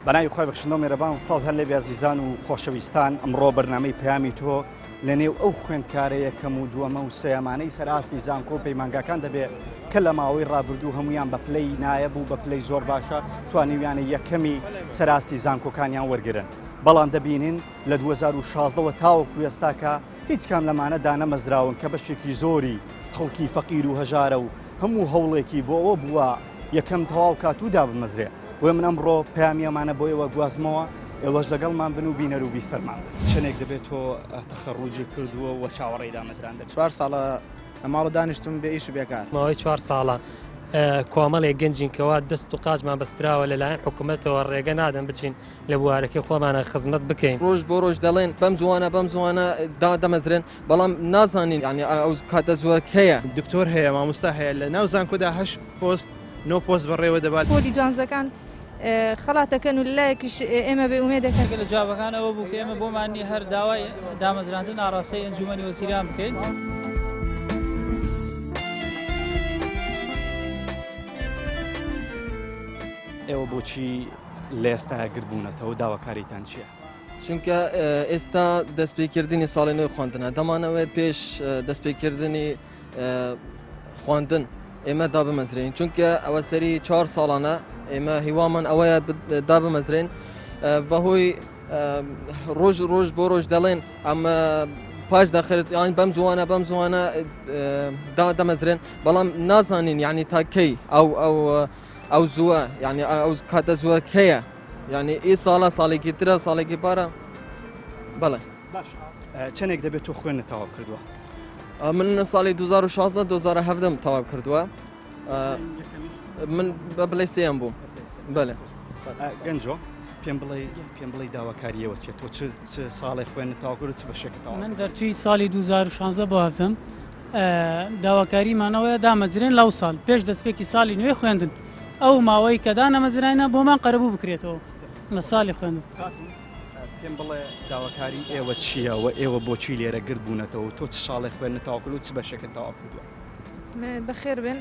بەناوی خۆی بەخشندەوە مێرەبان ستاڵ هەر لێ بیازیزان و خۆشەویستان ئەمڕۆ بەرنامەی پەیامی تۆ لە نێو ئەو خوێندکارە یەکەم و دووەمە و سەیەمانەی سەراستی زانکۆ و پەیمانگاکان دەبێت کە لە ماوەی ڕابردوو هەمویان بە پلەی نایەبوو بە پلەی زۆر باشە توانیویانە یەکەمی سەراستی زانکۆکانیان وەرگرن. بەڵام دەبینین لە 2016ەوە تاوەکو ئێستاکە هیچ کام لەمانە دانەمەزراون کە بەشێکی زۆری خەڵکی فەقیر و هەژارە و هەموو هەوڵێکی بۆ ئەوە بووە یەکەم تەواو کات و دابمەزرێ. وێ من ئەمڕۆ پەیامیەمانە بۆ ئێوە گوازمەوە ئێوەش لەگەڵمان بن و بینەر و بیسەرمان. چەندێک دەبێت تۆ تەخەڕوجی کردووە و چاوەڕێی دامەزران دەبێت؟ 4 ساڵە ماڵ دانیشتم بە ئیش و بێکار. ماوەی 4 ساڵە کۆمەڵێک گەنجینکەوە دەست و قاچمان بەستراوە لەلایەن حکوومەتەوە ڕێگە نادەن بچین لە بوارەکەی خۆمانە خزمەت بکەین. ڕۆژ بۆ ڕۆژ دەڵێن بەم زوانە دەمەزرێن بەڵام نازانین یعنی ئەو کاتە زووەکەیە. دکتۆر هەیە مامۆستا هەیە لە ناو زانکۆدا 8 پۆست 9 پۆست بەڕێوە دەبات. پۆلی دوانزەکان خەڵاتەکەن و لایەکیش ئێمە بێ ئومێدەکەن لە جوابەکان ئەوە بوو کە ئێمە بۆمانی هەر داوای دامەزراندن ئاڕاستەی ئەنجومەنی وەزیران بکەین. ئێوە بۆچی لە ئێستاە گربوونەتەوە داواکاریتان چییە؟ چونکە ئێستا دەستپێکردنی ساڵی نوێی خواندنە دەمانەوێت پێش دەستپێکردنی خواندن ئێمە دابمەزرێن چونکە ئەوە سەری 4 ساڵانە ئێمە هیوامان ئەوەیە دابمەزرێن بەهۆی ڕۆژ بۆ ڕۆژ دەڵێن ئەمە پاش داخرێت یان بەم زوانە دەمەزرێن بەڵام نازانین یعنی تاکەی ئەو زووە یعنی ئەو کاتە زووەکەیە یعنی ئی ساڵە ساڵێکی ترە ساڵێکی پارە بەڵێ. باش چەندێک دەبێت تۆ خوێنە تەواو کردووە؟ من ساڵی 2016-2017 تەواو کردووە. من بە بڵێ سێم بووم. بەڵێ گەنجۆ پێم بڵێ داواکاریەوە چێت تۆ چ ساڵی خوێنە تەواو کرد چ بەشێک تەواو؟ من دەرچووی ساڵی 2016 بۆ هەفتم داواکاریمانەوەیە دامەزرێن لەو ساڵ پێش دەستپێکی ساڵی نوێ خوێندن ئەو ماوەی کە دانەمەزرانە بۆمان قەرەبوو بکرێتەوە مە ساڵی خوێندن. پێم بڵێ داواکاری ئێوە چییە و ئێوە بۆچی لێرە گرت بوونەتەوە تۆ چ ساڵی خوێنە تەواو کرد و چ بەشێکە تەواو کردووە؟ بەخێر بن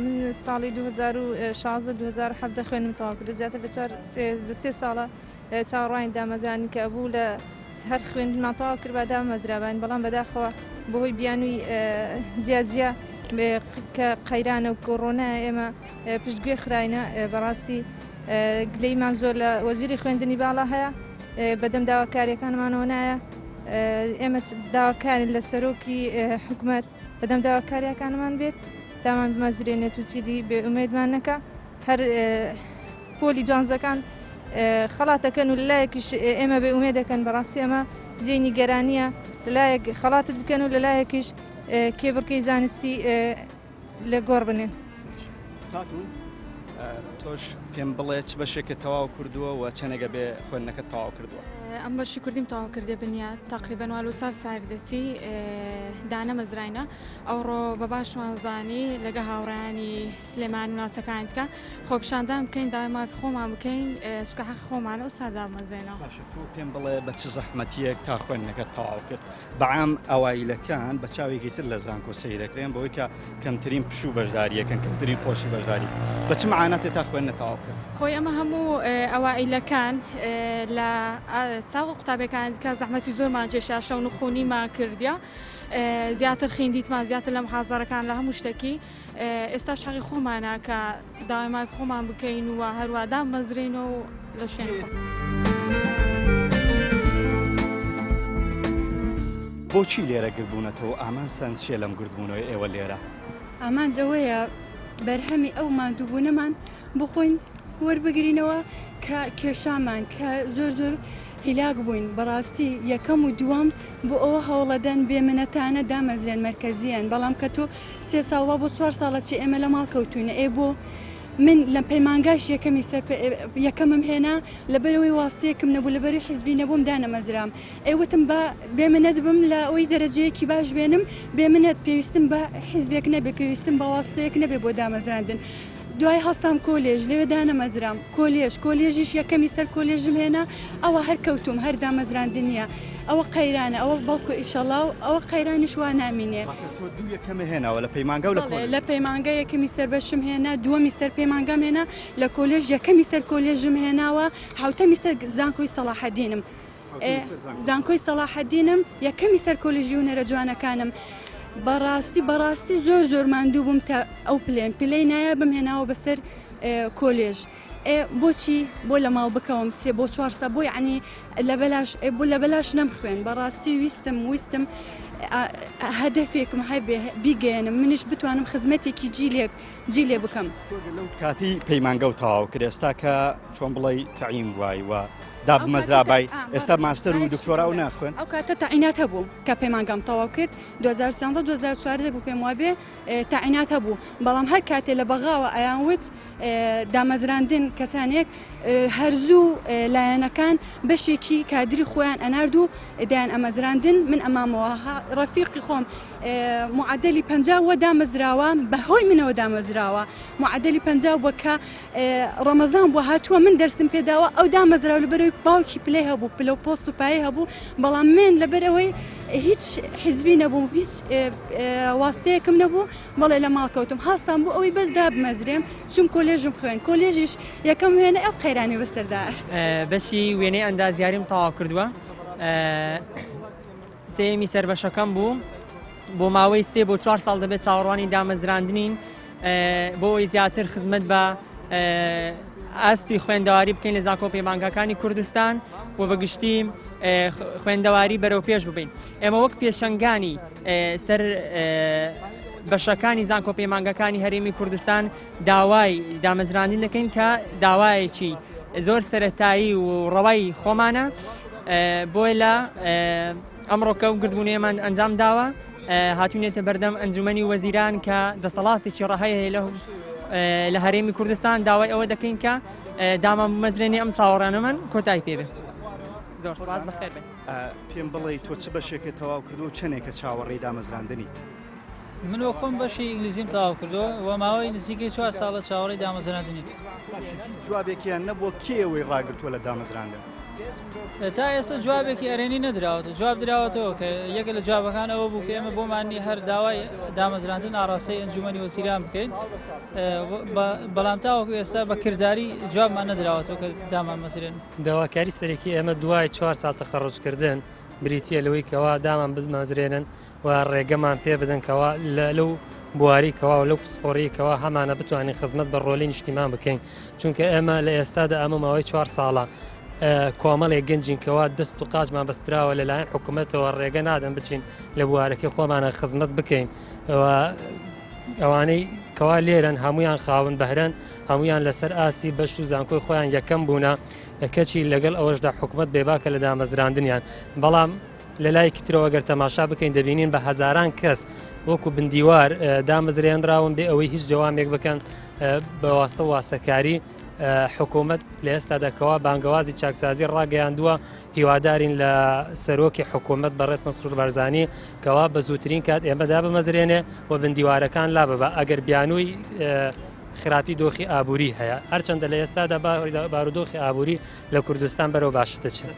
من ساڵی 2016-2017 خوێنم تەواو کرد زیاتر لە 3 ساڵە چاوەڕوانی دامەزرانی کە بوو لە هەر خوێندنمان تەواو کرد با دامەزراوین بەڵام بەداخەوە بەهۆی بیانووی جیاجیا کە قەیرانە و کۆڕۆنایە ئێمە پشتگوێ خراینە بەڕاستی گلەیمان زۆر لە وەزیری خوێندنی باڵا هەیە بەدەم داواکاریەکانمانەوە نایە ئێمە داواکاری لە سەرۆکی حکوومەت بەدەم داواکاریەکانمان بێت دامان بمەزرێنێت و چیدی بێ ئومێدمان نەکە هەر پۆلی دوانزەکان خەڵاتەکەن و لەلایەکیش ئێمە بێ ئومێدەکەن بەڕاستی ئەمە جێنی گەرانیە لەلایەک خەڵاتت بکەن و لەلایەکیش کێبڕکەی زانستی لە گۆڕ بنێن. تۆش پێم بڵێ چ بەشێکە تەواو کردووە و چەندێکە بێ خوێندنەکە تەواو کردووە؟ ئەم بەشی کوردیم تەواو کردێ بنیە تقریبەن والو 4 ساردەچی دانەمەزراینە ئەوڕۆ بە باشمانزانی لەگە هاوڕانی سلێمان و ناوچەکانیتکە خۆپشاندان بکەین دامای خۆمان بکەین چکە حەق خۆمانە و ساردامەزێنەوە. باشە تۆ پێم بڵێ بە چ زەحمەتیەک تا خوێندنەکە تەواو کرد؟ بەعام ئەوایلەکان بە چاوێکی تر لە زانکۆ سەیرەکرێن بۆی کە کەمترین پشوو بەشداریەکەن کەمترین خۆشی بەشداری بە چ معاناتێ تا خوێندنە تەواو کرد؟ خۆی ئەمە هەموو ئەوائیلەکان لە چاوە قوتابەکان کە زەحمەتی زۆرمان کێشا شەون و خۆنیمان کردیا زیاتر خوێندیتمان زیاتر لە محازەرەکان لە هەموو شتێکی ئێستاش حەقی خۆمانە کە داوای خۆمان بکەین و هەروە دامەزرێنەوە و لە شوێن بۆچی لێرە گربوونەتەوە ئامان سەنسیە لەم گردبوونەوەی ئێوە لێرە؟ ئامان جەوەیە بەرهەمی ئەو ماندووبوونەمان بخۆین وەربگرینەوە کە کێشامان کە زۆر هیلاک بووین بەڕاستی یەکەم و دووەم بۆ ئەوە هەوڵەدەن بێمنەتانە دامەزرێن مەرکەزیان بەڵام کە تۆ 3 ساڵەوە بۆ 4 ساڵەتی ئێمە لە ماڵ کەوتوینە ئێ بۆ من لە پەیمانگاش یەکەمم هێنا لەبەرەوەی واستەیەکم نەبوو لەبەری حیزبی نەبووم دانەمەزرام ئێوتم بە بێمنەت بم لە ئەوەی دەرەجەیەکی باش بێنم بێمنەت پێویستم بە حیزبێک نەبێ پێویستم بە واستەیەک نەبێ بۆ دامەزراندن دوای هەڵسام کۆلێژ لەوێ دانەمەزرام کۆلێژیش یەکەمی سەر کۆلێژم هێنا ئەوە هەر کەوتوم هەر دامەزراندنیە ئەوە قەیرانە ئەوە بەڵکو ئیشەڵاو ئەوە قەیرانیش وا نامینێ یەکەمە هێناوە لە پەیمانگە و لە پەیمانگە یەکەمی سەر بەشم هێنا دووەمی سەر پەیمانگەم هێنا لە کۆلێژ یەکەمی سەر کۆلێژم هێناوە حوتەمی سەر زانکۆی سەلاحەدینم زانکۆی سەلاحەدینم یەکەمی سەر کۆلێژی هونەرە جوانەکانم بەڕاستی زۆر ماندوو بووم تا ئەو پلەی نایە بم هێناوە بەسەر کۆلێژ بۆچی بۆ لە ماڵ بکەوم سێ بۆ چوارسە بۆ یعنی لە بەلاش نەمخوێن بەڕاستی ویستم هەدەفێکم هەبێ بیگەێنم منیش بتوانم خزمەتێکی جی لێ بکەم لەو کاتی پەیمانگە و تەواو کرد ئێستا کە چۆن بڵێ تەعین وای وە دابمەزرابای ئێستا ماستەر و دکتۆرا و ناخوێن ئەو کاتە تەعینات هەبوو کە پەیمانگەم تەواو کرد 2014 بوو پێم وابێ تەعینات هەبوو بەڵام هەر کاتێ لە بەغاوە ئەیانوت دامەزراندن کەسانێک هەرزوو لایەنەکان بەشێکی کادری خۆیان ئەنارد و دایان ئەمەزراندن من ئەمامەوە ڕەفیقی خۆم معدلی 50 دامەزراوە بەهۆی منەوە دامەزراوە معدلی 50 بووە کە ڕەمەزان بووە هاتووە من دەرسم پێداوە ئەو دامەزراوە لەبەرەوەی باوکی پلەی هەبوو پلە و پۆست و پایە هەبوو بەڵام من لەبەرەوەی هیچ حزبی نەبوو هیچ واستەیەکم نەبوو بەڵێ لە ماڵکەوتم هەڵسام بوو ئەوەی بەس دابمەزرێم چون کۆلێژم خوێن کۆلێژیش یەکەم وێنە ئەو قەیرانی بەسەردار بەشی وێنەی ئەندازیاریم تەواو کردووە سێمی سەربەشەکەم بوو بۆ ماوەی 3 بۆ 4 ساڵ دەبێت چاوەڕوانی دامەزراندنین بۆ ئەوەی زیاتر خزمەت بە ئاستی خوێندەواری بکەین لە زانکۆ پەیمانگەکانی کوردستان و بەگشتی خوێندەواری بەرەو پێش ببین ئێمە وەک پێشەنگانی سەر بەشەکانی زانکۆ پەیمانگەکانی هەرێمی کوردستان داوای دامەزراندن دەکەین کە داوایەکی زۆر سەرەتایی و ڕەوای خۆمانە بۆی لە ئەمڕۆکە و گردبوونەیەمان ئەنجام داوە هاتوونێتە بەردەم ئەنجومەنی وەزیران کە دەسەڵاتێکی ڕەهەیە لە هەرێمی کوردستان داوای ئەوە دەکەین کە دامان بمەزرێنی ئەم چاوەڕانەمان کۆتایی پێبێ زۆر سپاس بەخێر بێ پێم بڵێ تۆ چ بەشێکت تەواو کردو و چنێکە چاوەڕێی دامەزراندنی من وە خۆم بەشی ئینگلیزیم تەواو کردو و ماوەی نزیکەی 4 ساڵە چاوەڕێی دامەزراندنی جوابێکیان نەبووە کێوەی ڕاگرتووە لە دامەزراندن تا ئێستا جوابێکی ئەرێنی نەدراوەتە جواب دراوەتەوە کە یەکە لە جوابەکان ئەوە بوو کە ئێمە بۆمانی هەر داوای دامەزراندن ئاڕاستەی ئەنجومەنی وەزیران بکەین بەڵام تاوەکو ئێستا بە کردداری جوابمان نەدراوەتەوە کە دامان مەزرێن داواکاری سەرەکی ئێمە دوای 4 ساڵ تەخەڕوجکردن بریتە لەوەی کەوا دامان بزمەزرێنن و ڕێگەمان پێ بدەن کەوا لەو بواری کەوا و لەو پسپۆڕی کەوا هەمانە بتوانین خزمەت بە ڕۆلی نیشتیمان بکەین چونکە ئێمە لە ئێستادا ئەمە ماوەی 4 ساڵە کۆمەڵێک گەنجینکەوە دەست و قاچمان بەستراوە لەلایەن حکوومەتەوە ڕێگە نادەن بچین لە بوارەکەی خۆمانە خزمەت بکەین ئەوانەی کەوا لێرن هەمویان خاون بەهرەن هەمویان لەسەر ئاسی بەشت و زانکۆی خۆیان یەکەم بوونە کەچی لەگەڵ ئەوەشدا حکوومەت بێباکە لە دامەزراندنیان بەڵام لە لای کترەوە گەر تەماشا بکەین دەبینین بە هەزاران کەس وەکو بندیوار دامەزرێنراون بێ ئەوەی هیچ جوامێک بکەن بە واستە واسەکاری حکوومەت لە ئێستادەکەوا بانگەوازی چاکسازی ڕاگەیاندووە هیوادارین لە سەرۆکی حکوومەت بە ڕێسمە سوور بەرزانی کەوا بە زووترین کات ئێمەدا بمەزرێنێ و بندیوارەکان لا ببە ئەگەر بیانووی خراپی دۆخی ئابووری هەیە هەرچەندە لە ئێستادا بارودۆخی ئابووری لە کوردستان بەرەو باشتە چێت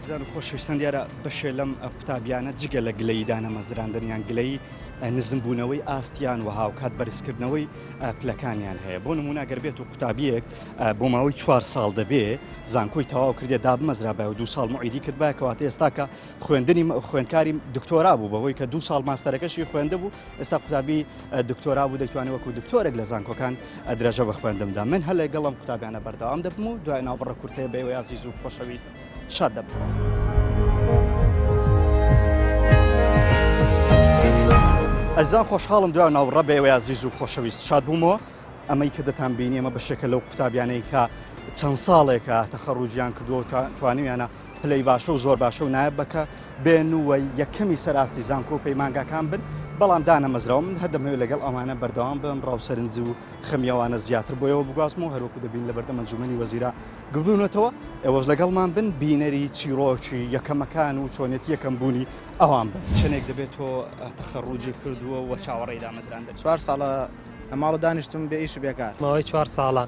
زان خۆشویستان دیارە بەشێ لەم قوتابیانە جگە لە گلەی دانەمەزراندنیان گلەی نزمبوونەوەی ئاستیان و هاوکات بەرزکردنەوەی پلەکانیان هەیە بۆ نمونە گەر بێت و قوتابیەک بۆ ماوەی 4 ساڵ دەبێ زانکۆی تەواو کردێ دابمەزرا و 2 ساڵ معیدی کرد بە کەواتە ئێستا کە خوێندکاری دکتۆرا بوو بەهۆی کە 2 ساڵ ماستەرەکەشی خوێندە بوو ئێستا قوتابی دکتۆرا بوو دەتوانێت وەکو دکتۆرێک لە زانکۆکان درێژە بە خوێندمدا من هەلێ گەڵم قوتابیانە بەردەوام دەبم و دوای ناوبڕە کورتەیە بێوە یازیز و خۆشەویست شاد دەبم. ئەزان خۆشحاڵم دوای ناوڕە بێوە یازیز و خۆشەویست شاد بوومەوە ئەمەی کە دەتان بینی ئەمە بەشێکە لەو قوتابیانەی کە چەند ساڵێکە تەخەڕوجیان کردووە توانیویانە پلەی باشە و زۆر باشە و نایب بکە بێن وە یەکەمی سەراستی زانکۆ و پەیمانگاکان بن بەڵام دانەمەزراوە من هەردەمەوێت لەگەڵ ئەمانە بەردەوام بم ڕاوسەرنج و خەمیەوانە زیاتر بۆیەوە بگوازمەوە هەروەکو دەبین لە بەردەم ئەنجومەنی وەزیرە گبدونەتەوە ئێوەش لەگەڵمان بن بینەری چیرۆکی یەکەمەکان و چۆنێتی یەکەم بوونی ئەوان بن چنێک دەبێت تۆ تەخەڕوجی کردووە و چاوەڕێی دامەزراندن 4 ساڵە ماڵ و دانیشتم بێ ئیش و بێکار ماوەی 4 ساڵە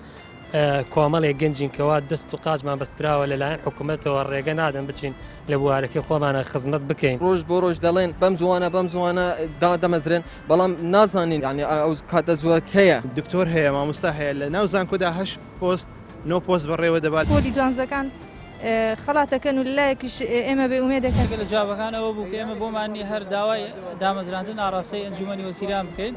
کۆمەڵێک گەنجینکەوە دەست و قاچمان بەستراوە لەلایەن حکوومەتەوە ڕێگە نادەن بچین لە بوارەکەی خۆمانە خزمەت بکەین ڕۆژ بۆ ڕۆژ دەڵێن بەم زوانە دەمەزرێن بەڵام نازانین ینی ئەو کاتە زووەکەیە دکتۆر هەیە مامۆستا هەیە لە ناو زانکۆدا 8 پۆست 9 پۆست بەڕێوە دەبات پۆلی دوانزەکان خەڵاتەکەن و لایەکیش ئێمە بێ ئومێدەکەن لە جوابەکان ئەوە بوو کە ئێمە بۆمانی هەر داوای دامەزراندن ئاڕاستەی ئەنجومەنی وەزیران بکەین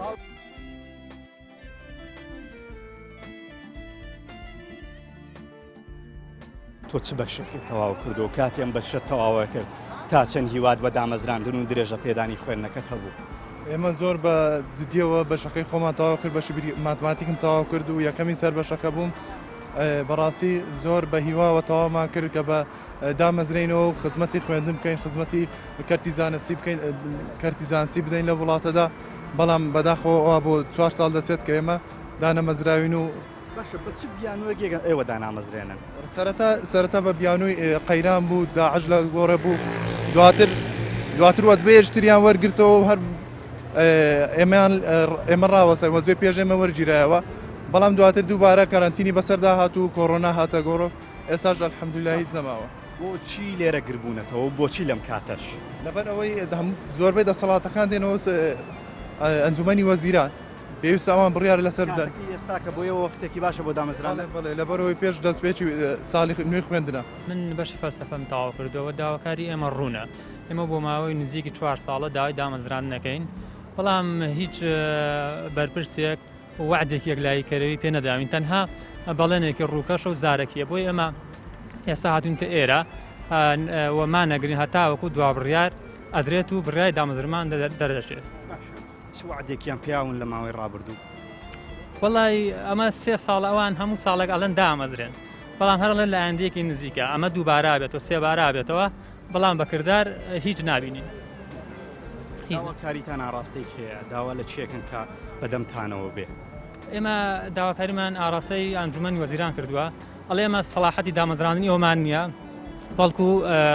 تۆ چ بەشێکی تەواو کردو کاتێم بەشە تەواوە کرد تا چەند هیواد بە دامەزراندن و درێژە پێدانی خوێندنەکەت هەبوو ئێمە زۆر بە جدیەوە بەشەکەی خۆمان تەواو کرد بەشی ماتماتیکم تەواو کرد و یەکەمی سەر بەشەکە بووم بەڕاستی زۆر بە هیواوە تەواومان کرد کە بە دامەزرێنەوە و خزمەتی خوێندن بکەین خزمەتی کەرتی زانستی بکەین کەرتی زانستی بدەین لە وڵاتەدا بەڵام بەداخەوە بۆ 4 ساڵ دەچێت کە ئێمە دانەمەزراوین و باشە بە چ بیانوەیەک ئێوە دانامەزرێنن سەرەتا بە بیانووی قەیران بوو داعش لە گۆڕە بوو دواتر وەزبێ هێشتریان وەرگرتەوە هەر ئێمە ڕاوەسەر وەزبێ پێش ئێمە وەرگیرایەوە بەڵام دواتر دووبارە کارانتینی بەسەردا هاتوو کۆڕۆنا هاتە گۆڕۆ ئێساش ئەلحەمدولیلا هیچ نەماوە بۆچی لێرە گربوونەتەوە بۆچی لەم کاتەش لەبەر ئەوەی زۆربەی دەسەڵاتەکان دێنەوە ئەنجومەنی وەزیران پێویستە ئەوان بڕیار لەسەر بدەن ئێستا کە بۆیەوە وەختێکی باشە بۆ دامەزرانە لەبەرەوەی پێش دەستپێکی ساڵی نوێی خوێندنە من بەشی فەلسەفەم تەواو کردەوە داواکاری ئێمە ڕوونە ئێمە بۆ ماوەی نزیکی 4 ساڵە داوای دامەزران نەکەین بەڵام هیچ بەرپرسێک وعدێک یەکلاییکەرەوەی پێ نەداوین تەنها بەڵێنێکی ڕووکەش و زارەکیە بۆی ئێمە ئێستا هاتوونتە ئێرە وەمان نەگرین هەتاوەکو دوا بڕیار ئەدرێت و بڕای دامەزرمان دەرەچێت چ وعدێکیان پیاون لە ماوەی ڕابردوو وەڵی ئەمە 3 ساڵ ئەوان هەموو ساڵێک ئەڵەن دامەزرێن بەڵام هەرڵێن لە ئایندەیەکی نزیکە ئەمە دووبارە بێتەوە 3 بارا بێتەوە بەڵام بەکردار هیچ نابینین داواکاریتان ئاڕاستەی هەیە داوا لە چێکن کە بەدەمتانەوە بێ ئێمە داواکاریمان ئاڕاستەی ئەنجومەنی وەزیران کردووە ئەڵێ ئێمە سەلاحەتی دامەزراندنی ئەومان نییە بەڵکو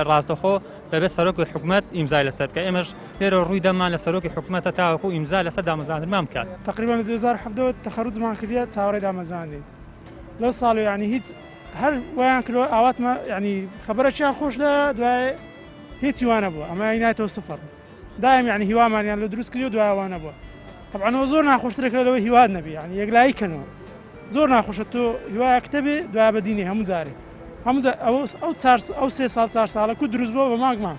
ڕاستەخۆ دەبێت سەرۆکی حکوومەت ئیمزای لەسەر بکە ئێمەش لێرە ڕووی دەمان لە سەرۆکی حکوومەتە تاوەکو ئیمزا لەسەر دامەزراندنمان بکات تقریبا لە 2017 تەخەروجمان کردە چاوەڕێی دامەزراندنی لەو ساڵ ینی هیچ هەر ویان کردەوە ئاواتمە ینی خەبەرەکیان خۆش لە دوای هیچی وانە بووە ئەمە نایەتەوە سفر دایم ینی هیوامانیان لە دروست کردی و دوایوانە بووە طبعاەوە زۆر ناخۆشترێکە لەوەی هیواد نەبی ینی یەکلاییکەنەوە زۆر ناخۆشە تۆ هیوایە کتەبێ دوای بەدینی هەموو جارێ ئەو 3 ساڵ 4 ساڵە کو دروست بۆ بە مانگ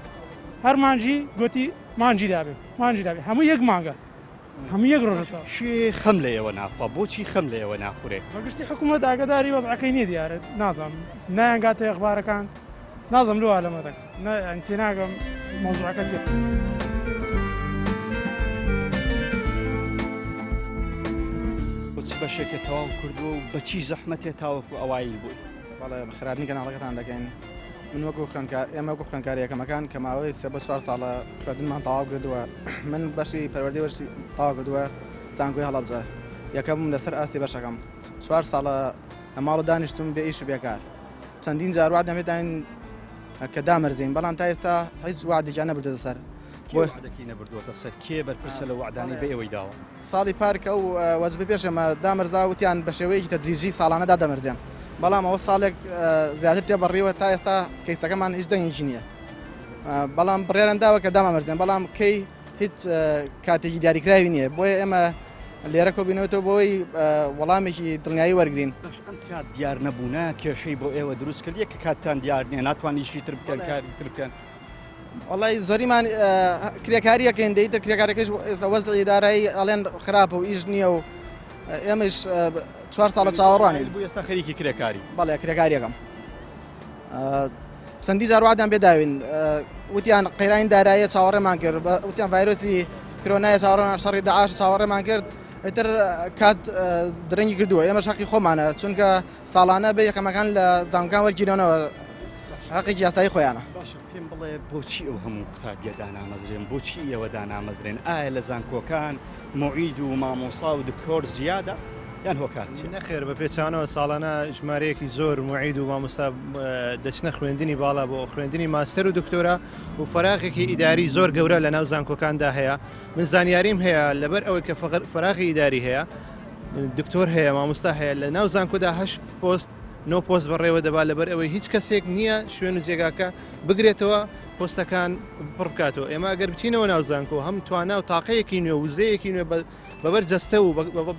هەر مانجی گوتی مانجی دابێ هەموو یەک مانگە هەموو یەک ڕۆژەوە شێ خەم لە ئێوە ناخوا بۆچی خەم لە ئێوە ناخورێ بەگشتی حکوومەت ئاگاداری وەزعەکەی نیە دیارێت نازانم نایانگاتە ئەخبارەکان نازم لەوە لەمەدەک تێناگەم مۆزوعەکە چێت چ بەشێکە تەواو کردووە و بەچی زەحمەتێ تاوەکو ئەوایل بووی بەڵێ خراردنی کەناڵەکەتان دەکەین من وەکو ئێمە وەکو خوێندکاریەکەمەکان کە ماوەی 3 ساڵە خوێندنمان تەواو کردووە من بەشی پەروەردەی وەرزی تەواو کردووە زانکۆی هەڵەبجە یەکەم لەسەر ئاستی بەشەکەم 4 ساڵە ماڵ و دانیشتم بێ ئیش و بێکار چەندین جار وعد دەمێتین کە دامەرزین بەڵام تا ئێستا هیچ وعدێکیان نەبردووە سەر وعدێکی نەبردووەتە سەر کێ بەرپرسە لە وعدانی بە ئێوەی داوە ساڵی پارکە و وەجبە پێشەمە دامەرزا وتیان بە شێوەیەکی تەدریجی ساڵانەدا دەمەرزێن بەڵام ئەوە ساڵێک زیاتر تێبڕیوە تا ئێستا کەیسەکەمان هیچ دەنگێکی نییە بەڵام بڕێران داوە کە دامەمەرزێن بەڵام کەی هیچ کاتێکی دیاریکراوی نییە بۆیە ئێمە لێرە کۆبینەوەتەوە بۆی وەڵامێکی دڵنیایی وەرگین کات دیار نەبوونا کێشەی بۆ ئێوە دروست کردیە کە کاتتان دیار نییە ناتوانیشی تر بکەن کاری تر بکەن وڵی زۆریمان کرێکاریەکەین دەیتر کرێکارەکەش وەزعی دارایی ئەڵێن خراپە و ئیش نییە و ئێمەش 4 ساڵە چاوەڕوانی بوو ئێستا خەریکی کرێکاری بەڵێ کرێکاریەکەم چەندی جاروادان بێداوین وتیان قەیرانی داراییە چاوەڕێمان کرد وتیان ڤایرۆسی کرۆنایە چاوەڕێمان شەڕی داعش چاوەڕێمان کرد ئیتر کات درەنگی کردووە ئێمەش حەقی خۆمانە چونکە ساڵانە بە یەکەمەکان لە زانکان وەرگیرەوەنەوە حەقێکی یاسایی خۆیانە پێم بڵێ بۆچی ئەو هەموو قوتابیە دانامەزرێن بۆچی ئێوە دانامەزرێن ئایا لە زانکۆکان موعید و مامۆسا و دکتۆر زیادە یان هۆکارچی نەخێر بە پێچانەوە ساڵانە ژمارەیەکی زۆر موعید و مامۆستا دەچنە خوێندنی باڵا بۆ خوێندنی ماستەر و دکتۆرا و فەراغێکی ئیداری زۆر گەورە لە ناو زانکۆکاندا هەیە من زانیاریم هەیە لەبەر ئەوەی کە فەراغی ئیداری هەیە دکتۆر هەیە مامۆستا هەیە لە ناو زانکۆدا 8 پۆست 9 پۆست بەڕێوە دەبات لەبەر ئەوەی هیچ کەسێک نییە شوێن و جێگاکە بگرێتەوە پۆستەکان پڕ بکاتەوە. ئێمە ئەگەر بچینەوە ناو زانکۆ هەم توانە و تاقەیەکی نوێ وزەیەکی نوێ بەبەر جەستە و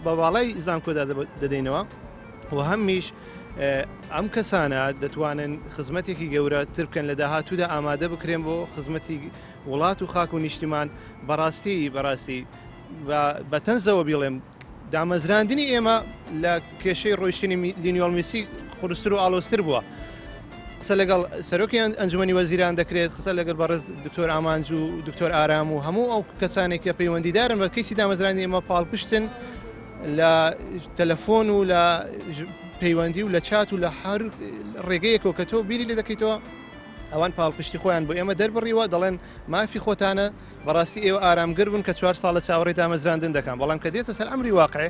بە باڵای زانکۆدا دەدەینەوە و هەمیش ئەم کەسانە دەتوانن خزمەتێکی گەورە تر بکەن لە داهاتوودا ئامادە بکرێن بۆ خزمەتی وڵات و خاک و نیشتیمان بەڕاستی بە تەنزەوە بڵێم دامەزراندنی ئێمە لە کێشەی ڕۆیشتنی لیۆنێل مێسی قورستر و ئاڵۆستر بووە. قسە لەگەڵ سەرۆکی ئەنجومەنی وەزیران دەکرێت قسە لەگەڵ بەڕێز دکتۆر ئامانج و دکتۆر ئارام و هەموو ئەو کەسانێک کە پەیوەندیدارن بە کەیسی دامەزراندنی ئێمە پاڵپشتن لە تەلەفۆن و لە پەیوەندی و لە چات و لە هەر ڕێگەیەکەوە کە تۆ بیری لێ دەکەیتەوە ئەوان پاڵپشتی خۆیان بۆ ئێمە دەربڕیوە دەڵێن مافی خۆتانە بەڕاستی ئێوە ئارامگر بوون کە 4 ساڵ لە چاوەڕێی دامەزراندن دەکەن بەڵام کە دێتە سەر ئەمری واقع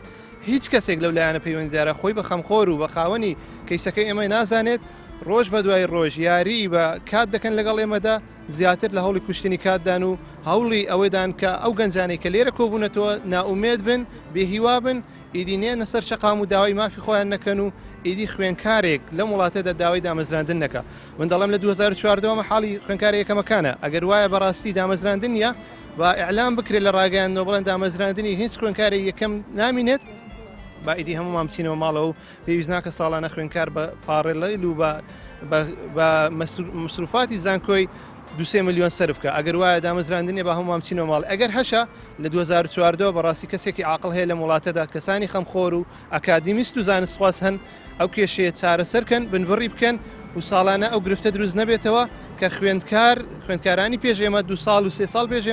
هیچ کەسێک لەو لایەنە پەیوەندیدارە خۆی بە خەمخۆر و بە خاوەنی کەیسەکەی ئێمە نازانێت ڕۆژ بە دوای ڕۆژ یاری بە کات دەکەن لەگەڵ ئێمەدا زیاتر لە هەوڵی کوشتنی کاتدان و هەوڵی ئەوەدان کە ئەو گەنجانەی کە لێرە کۆبوونەتەوە ناومێد بن بێهیوا بن ئیدی نێنە سەر شەقام و داوای مافی خۆیان نەکەن و ئیدی خوێنکارێک لە وڵاتەدا داوای دامەزراندن نەکە. من دەڵێم لە 2014 حاڵی خوێنکاری یەکەمەکانە ئەگەر وایە بەڕاستی دامەزراندن نیە با ئیعلام بکرێت لە ڕاگەیاندنەوە بڵێن دامەزراندنی هیچ خوێنکاری یەکەم نامینێت با ئیدی هەمومان بچینەوە ماڵەوە و پێویست ناکە ساڵانە خوێنکار بە پاڕێڵەیل و بە مەسروفاتی زانکۆی 2 میلیۆن سەرفکە ئەگەر وایە دامەزراندنێ بە هەمومان بچینەوە ماڵ ئەگەر هەشە لە 2014 بەڕاستی کەسێکی عاقڵ هەیە لە وڵاتەدا کەسانی خەمخۆر و ئەکادیمیست و زانستخواز هەن ئەو کێشەیە چارەسەرکەن بنبڕی بکەن و ساڵانە ئەو گرفتە دروست نەبێتەوە کە خوێندکارانی پێش ئێمە 2 ساڵ و 3 ساڵ پێش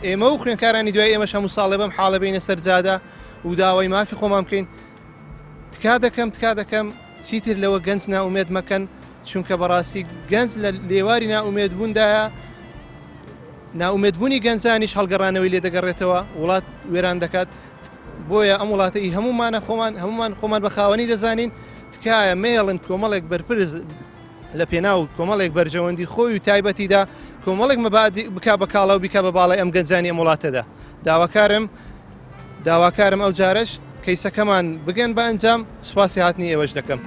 ئێمە و خوێندکارانی دوای ئێمەش هەموو ساڵێ بەم حاڵە بینە سەرجادا و داوای مافی خۆمان بکەین. تکا دەکەم چیتر لەوە گەنج ناومێد مەکەن چونکە بەڕاستی گەنج لە لێواری ناومێدبووندایە ناومێدبوونی گەنجانیش هەڵگەڕانەوەی لێ دەگەڕێتەوە وڵات وێران دەکات بۆیە ئەم وڵاتەی هەمومان خۆمان بە خاوەنی دەزانین تکایە مێڵن کۆمەڵێک بەرپرس لە پێناو کۆمەڵێک بەرژەوەندی خۆی و تایبەتیدا کۆمەڵێک مەبادی بک بە کاڵە و بیکە بە باڵی ئەم گەنجانی ئەم وڵاتەدا داواکارم ئەو جارش کەیسەکەمان بگەن بە ئەنجام سوپاسی هاتنی ئێوەش دەکەم.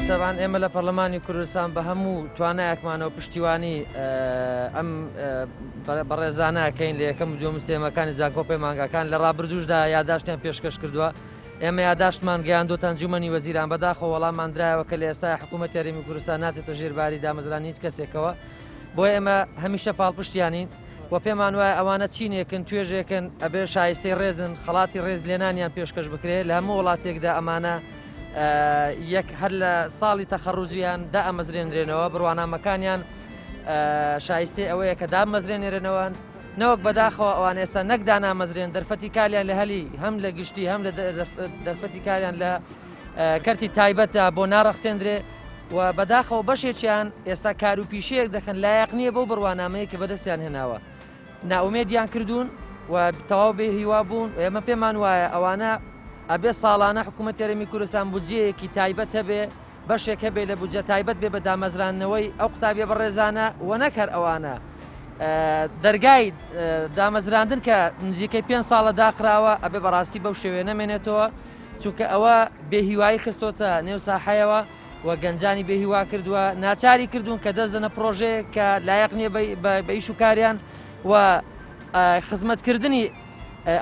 تەبان ئێمە لە پەرلەمانی کوردستان بە هەموو توانایەکمانەوە پشتیوانی ئەم بەڕێزانەکەین لە یەکەم و دووەم سێمەکانی زانکۆپی مانگاکان لە ڕابردووشدا یاداشتیان پێشکەش کردووە. ئێمە یاداشتمان گەیاندۆتە ئەنجومەنی وەزیران بەداخۆ وەڵاممان درایەوە کە لە ئێستا حکوومەتی هەرێمی کوردستان ناچێتە ژێرباری دامەزرانی هیچ کەسێکەوە بۆیە ئێمە هەمیشە پاڵپشتیانین و پێمان وایە ئەوانە چینێکن توێژێکن ئەبێ شایستەی ڕێزن خەڵاتی ڕێز لێنانیان پێشکەش بکرێت لە هەموو وڵاتێکدا ئەمانە یەک هەر لە ساڵی تەخەڕوجیان دا ئەمەزرێنرێنەوە بڕوانامەکانیان شایستەی ئەوەیە کە دامەزرێنێرێنەوەن نەوەک بەداخەوە ئەوان ئێستا نەکدا نامەزرێن دەرفەتی کاریان لە هەلی هەم لە گشتی هەم لە دەرفەتی کاریان لە کەرتی تایبەتە بۆ ناڕەخسێندرێ و بەداخەوە بەشێکیان ئێستا کار و پیشەیەک دەکەن لایەق نییە بەو بڕوانامەیە کە بەدەستیان هێناوە ناومێدیان کردوون و تەواو بێ هیوا بوون و ئێمە پێمان وایە ئەوانە ئەبێ ساڵانە حکوومەتی هەرێمی کوردستان بودجەیەکی تایبەت هەبێ بەشێک هەبێ لە بودجە تایبەت بێ بە دامەزرانەوەی ئەو قوتابیە بەڕێزانە و نەکەر ئەوانە دەرگای دامەزراندن کە نزیکەی 5 ساڵە داخراوە ئەبێ بەڕاستی بەو شێوێ نەمێنێتەوە چونکە ئەوە بێهیوایی خستۆتە نێو ساحەیەوە و گەنجانی بێهیوا کردووە ناچاری کردوون کە دەست دەنە پرۆژەیە کە لایەق نییە بە ئیش و کاریان و خزمەتکردنی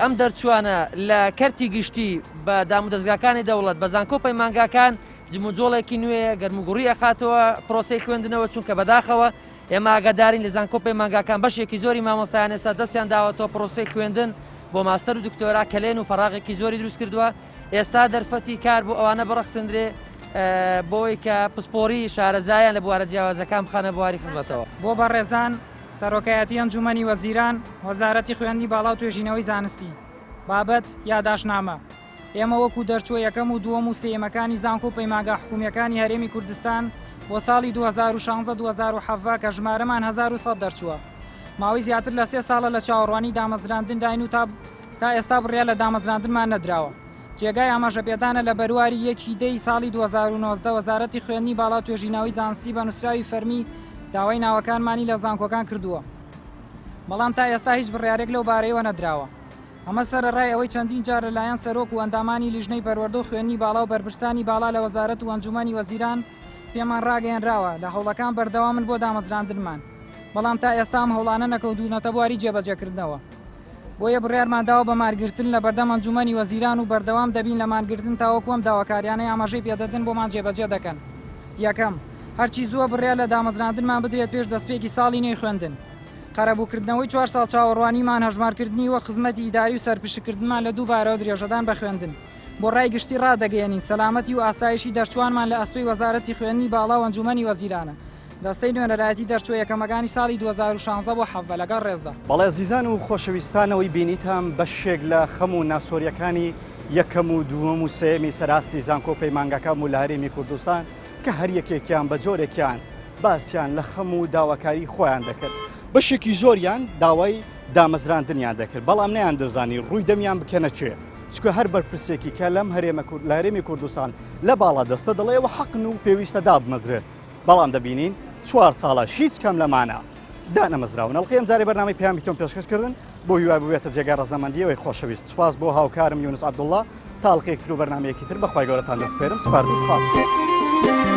ئەم دەرچوانە لە کەرتی گشتی بە دامودەستگاکانی دەوڵەت بە زانکۆپی مانگاکان جموجۆڵێکی نوێ گەرموگوڕی ئەخاتەوە پرۆسی خوێندنەوە چونکە بەداخەوە ئێمە ئاگادارین لە زانکۆپی مانگاکان بەشێکی زۆری مامۆستایان ئێستا دەستیان داوەتەوە پرۆسی خوێندن بۆ ماستەر و دکتۆرا کەلێن و فەراغێکی زۆری دروست کردووە ئێستا دەرفەتی کار بۆ ئەوانە بەڕەخسەندرێ بۆی کە پسپۆری شارەزایان لە بوارە جیاوازەکان بخەنە بواری خزمەتەوە بۆ بەڕێزان سەرۆکایەتی ئەنجومەنی وەزیران وەزارەتی خوێندنی باڵا و توێژینەوەی زانستی بابەت یاداشنامە ئێمە وەکو دەرچووە یەکەم و دووەم و سێمەکانی زانکۆپی ماگا حکوومیەکانی هەرێمی کوردستان بۆ ساڵی 2016-2017 کە ژمارەمان 1100 دەرچووە ماوەی زیاتر لە 3 ساڵە لە چاوەڕوانی دامەزراندن داین و تا ئێستا بڕیا لە دامەزراندنمان نەدراوە جێگای ئاماژەپێدانە لە بەرواری 1 ساڵی 2019 وەزارەتی خوێندنی باڵا و توێژینەوەی زانستی بە نووسراوی فەرمی داوای ناوەکانمانی لە زانکۆکان کردووە بەڵام تا ئێستا هیچ بڕیارێک لەو بارەیەوە نەدراوە. ئەمە سەرڕای ئەوەی چەندین جار لەلایەن سەرۆک و ئەندامانی لیژنەی پەروەردە و خوێندنی باڵا و بەرپرسانی باڵا لە وەزارەت و ئەنجومەنی وەزیران پێمان ڕاگەیەنراوە لە هەوڵەکان بەردەوامن بۆ دامەزراندنمان، بەڵام تا ئێستا ئەم هەوڵانە نەکەوتوونەتە بواری جێبەجێکردنەوە. بۆیە بڕیارمانداوە بە مارگرتن لە بەردەم ئەنجومەنی وەزیران و بەردەوام دەبین لە مارگرتن تاوەکو ئەم داواکاریانەی ئاماژەی پێدەدەن بۆمان جێبەجێ دەکەن. یەکەم، هەرچی زووە بڕیار لە دامەزراندنمان بدرێت پێش دەستپێکی ساڵی نوێی خوێندن. قەرەبووکردنەوەی 4 ساڵ چاوەڕوانیمان هەژمارکردنی وە خزمەتی ئیداری و سەرپشکردنمان لە دووبارەوە درێژەدان بە خوێندن بۆ ڕای گشتی ڕادەگەێنین سەلامەتی و ئاسایشی دەرچوانمان لە ئەستۆی وەزارەتی خوێندنی باڵا و ئەنجومەنی وەزیرانە. دەستەی نوێنەرایەتی دەرچوە یەکەمەکانی ساڵی 2016 بۆ حەڤە لەگەڵ ڕێزدا. بەڵێ زیزان و خۆشەویستانەوەی بینیتان بەشێک لە خەم و ناسۆریەکانی یەکەم و دووەم و سێمی سەراستی زانکۆ پەیمانگەکان و لە هەرێمی کوردستان کە هەر یەکێکیان بە جۆرێکیان باسییان لە خەم و داواکاری خۆیان دەکرد. بەشێکی زۆریان داوای دامەزراندنیان دەکرد، بەڵام نەیان دەزانی ڕووی دەمیان بکەنە چێ. چکە هەر بەرپرسێکی کە لەم هەرێمی کوردستان لە باڵا دەستە دەڵێەوە حەقن و پێویستە دابمەزرێت، بەڵام دەبینین 4 ساڵە هیچ کەم لەمانە دانەمەزراون. ئەڵقەیەم جارێ بەرنامەی پەیامی تۆم پێشکەشکردن بۆ هیوای ببێتە جێگا ڕەزەمەندیەوەی خۆشەویست. سوپاس بۆ هاوکارم یونس عەبدوڵڵا تا ئەڵقەیەکتر و بەرنامەیەکی تر بەخوای گەورەتان دەسپێرم. سپاردن.